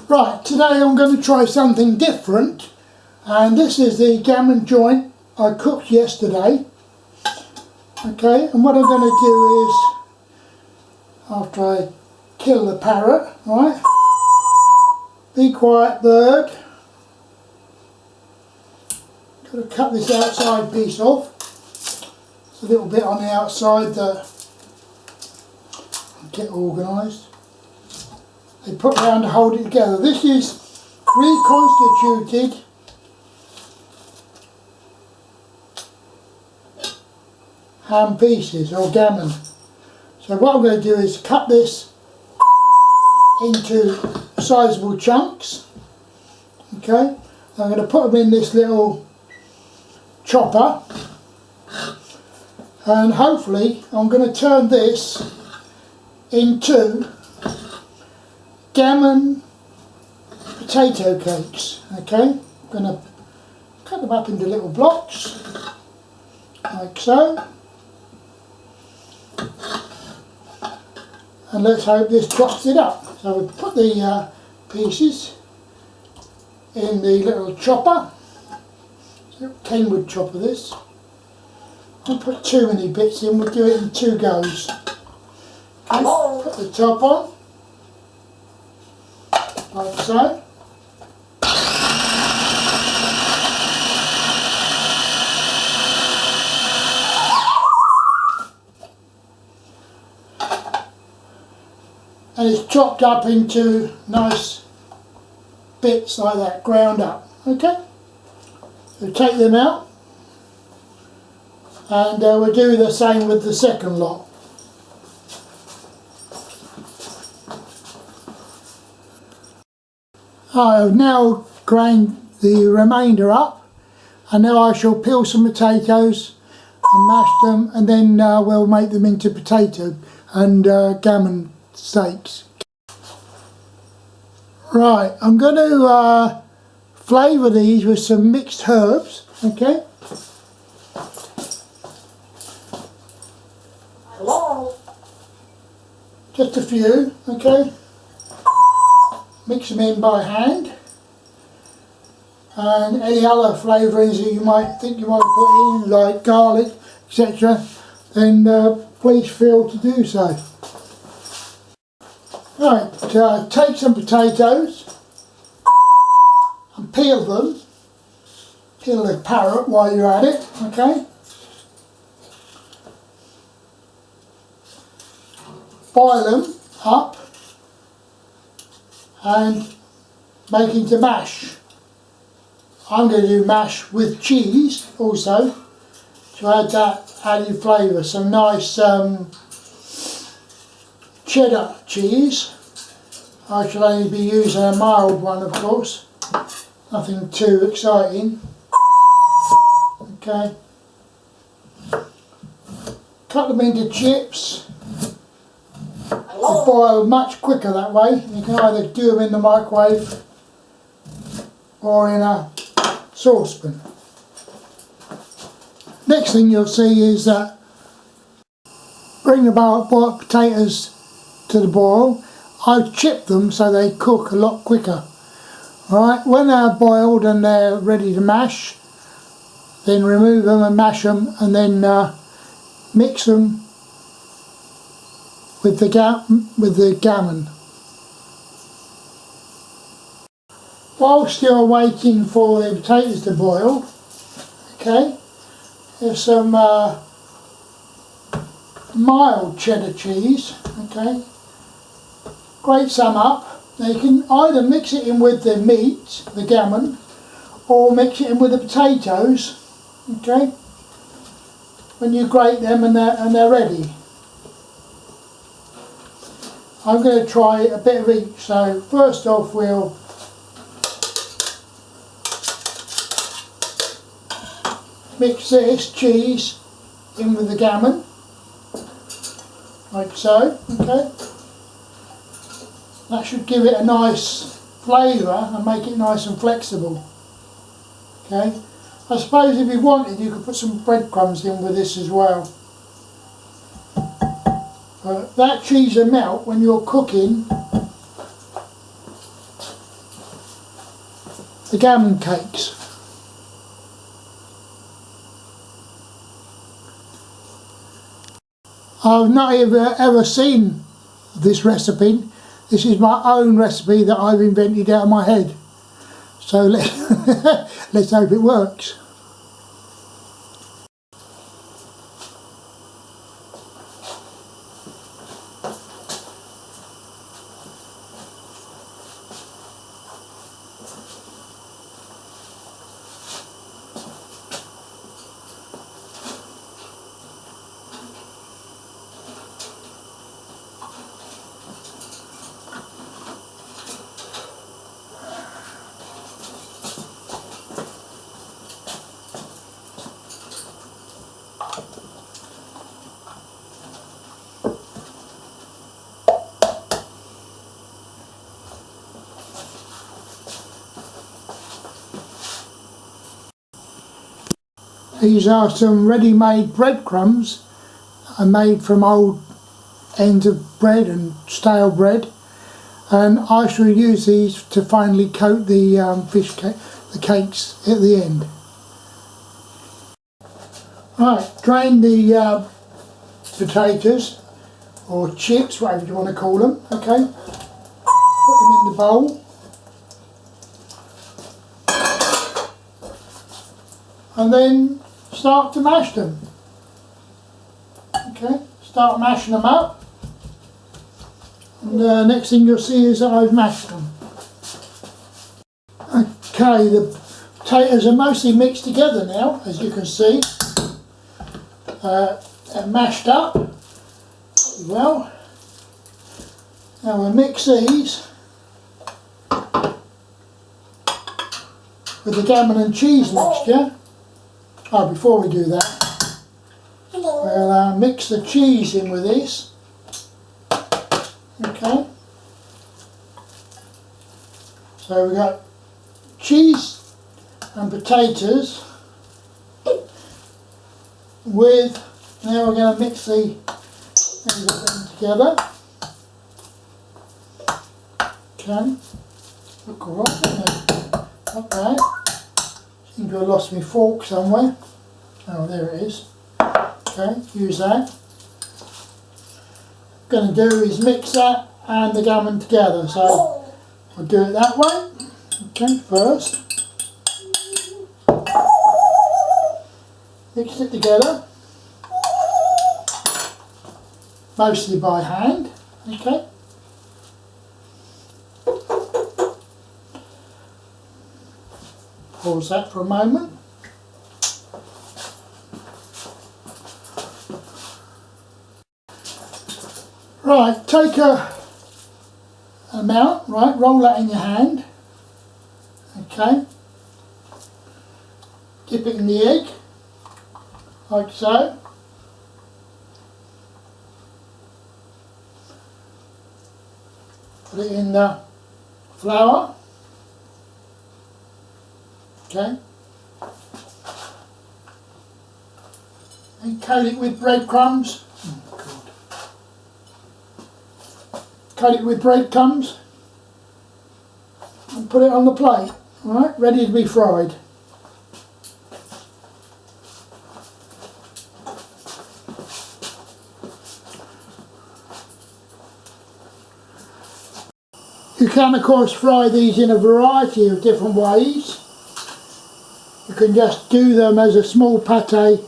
Right, today I'm going to try something different, and this is the gammon joint I cooked yesterday. Okay, and what I'm going to do is, after I kill the parrot, right, be quiet bird, got to cut this outside piece off. There's a little bit on the outside that get organised. They put around to hold it together. This is reconstituted ham pieces or gammon. So what I'm going to do is cut this into sizable chunks. Okay, I'm going to put them in this little chopper, and hopefully I'm going to turn this into gammon potato cakes. Okay, I'm going to cut them up into little blocks like so, and let's hope this chops it up. So we put the pieces in the little chopper, Kenwood chopper this. Don't put too many bits in, we'll do it in 2 goes. Okay, put the top on like so. And it's chopped up into nice bits like that, ground up. Okay, so take them out, and we'll do the same with the second lot. I have now grained the remainder up, and now I shall peel some potatoes and mash them, and then we'll make them into potato and gammon steaks. Right, I'm going to flavour these with some mixed herbs, okay? Just a few, okay? Mix them in by hand, and any other flavourings that you might think you might put in, like garlic, etc., then please feel to do so. Right, take some potatoes and peel them. Peel the parrot while you're at it, okay? Boil them up and make into mash. I'm going to do mash with cheese also to add that added flavour. Some nice cheddar cheese. I shall only be using a mild one, of course, nothing too exciting. Okay, cut them into chips. They boil much quicker that way. You can either do them in the microwave or in a saucepan. Next thing you'll see is that bring the boiled potatoes to the boil. I've chipped them so they cook a lot quicker. Alright, when they're boiled and they're ready to mash, then remove them and mash them, and then mix them with the gammon. While still waiting for the potatoes to boil, okay, there's some mild cheddar cheese, okay. Grate some up. Now you can either mix it in with the meat, the gammon, or mix it in with the potatoes, okay, when you grate them and they're ready. I'm going to try a bit of each. So first off we'll mix this cheese in with the gammon, like so, okay. That should give it a nice flavour and make it nice and flexible, okay. I suppose if you wanted you could put some breadcrumbs in with this as well. That cheese will melt when you're cooking the gammon cakes. I've not ever seen this recipe. This is my own recipe that I've invented out of my head. So let's hope it works. These are some ready-made breadcrumbs are made from old ends of bread and stale bread, and I shall use these to finally coat the the cakes at the end. Right, drain the potatoes or chips, whatever you want to call them. Okay, put them in the bowl. And then start to mash them. Okay, start mashing them up. And the next thing you'll see is that I've mashed them. Okay, the potatoes are mostly mixed together now, as you can see. They're mashed up well. Now we'll mix these with the gammon and cheese mixture. Oh, before we do that, we'll mix the cheese in with this. Okay. So we've got cheese and potatoes with, now we're going to mix the everything together. Okay. Look alright, doesn't it? Okay. Seem to have lost my fork somewhere. Oh, there it is. Okay, use that. What I'm going to do is mix that and the gammon together. So I'll do it that way. Okay, first. Mix it together. Mostly by hand. Okay. Pause that for a moment. Right, take an amount, right, roll that in your hand. Okay. Dip it in the egg, like so. Put it in the flour. Okay. And coat it with breadcrumbs. Oh, God. Coat it with breadcrumbs and put it on the plate. Alright, ready to be fried. You can of course fry these in a variety of different ways. You can just do them as a small pate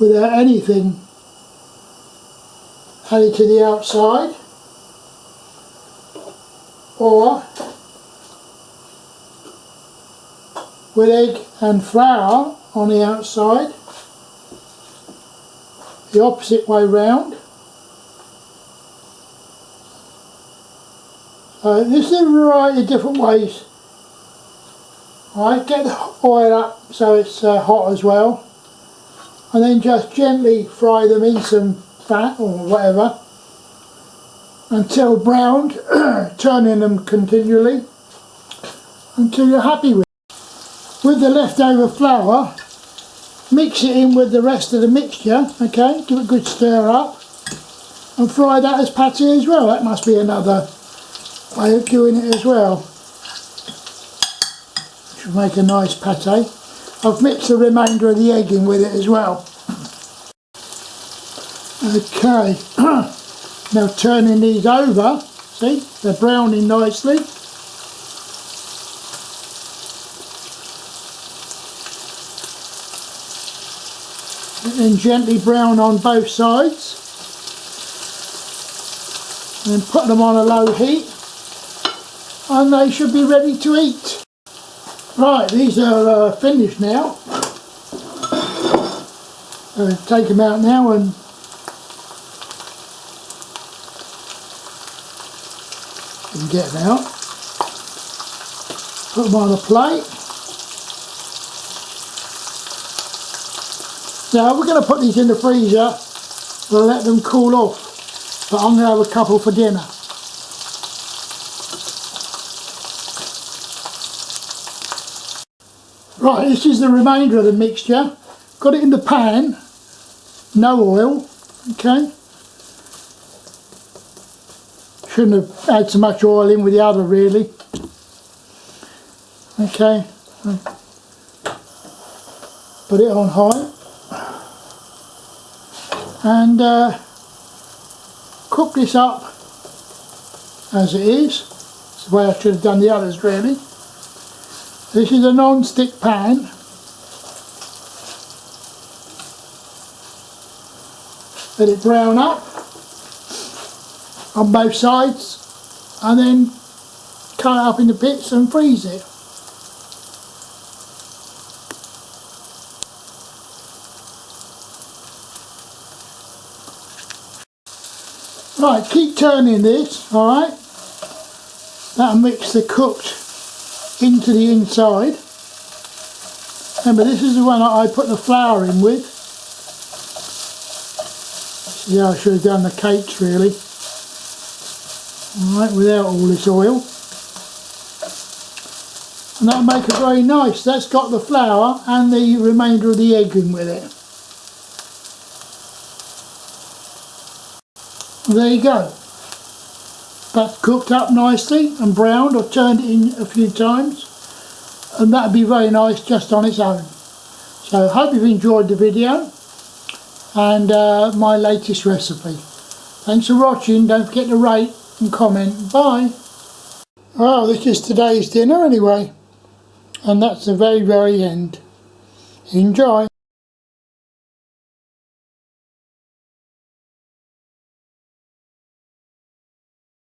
without anything added to the outside, or with egg and flour on the outside, the opposite way round. There's a variety of different ways. Right, get the oil up so it's hot as well, and then just gently fry them in some fat or whatever until browned, turning them continually until you're happy with it. With the leftover flour, mix it in with the rest of the mixture, okay, give it a good stir up and fry that as patty as well. That must be another way of doing it as well. should make a nice pate. I've mixed the remainder of the egg in with it as well. Okay, now turning these over, see, they're browning nicely. And then gently brown on both sides. And put them on a low heat. And they should be ready to eat. Right, these are finished now. Take them out now and get them out. Put them on a plate. Now we're going to put these in the freezer. We'll let them cool off. But I'm going to have a couple for dinner. Right, this is the remainder of the mixture. Got it in the pan. No oil. Okay. Shouldn't have had so much oil in with the other really. Okay. Put it on high. And cook this up as it is. It's the way I should have done the others really. This is a non-stick pan. Let it brown up on both sides and then cut it up into bits and freeze it. Right, keep turning this, alright? That'll mix the cooked into the inside. Remember, this is the one I put the flour in with. Yeah, I should have done the cakes really. Alright, without all this oil. And that'll make it very nice. That's got the flour and the remainder of the egg in with it. There you go. That's cooked up nicely and browned. I've turned it in a few times. And that'll be very nice just on its own. So I hope you've enjoyed the video and my latest recipe. Thanks for watching. Don't forget to rate and comment. Bye. Well, this is today's dinner anyway. And that's the very, very end. Enjoy.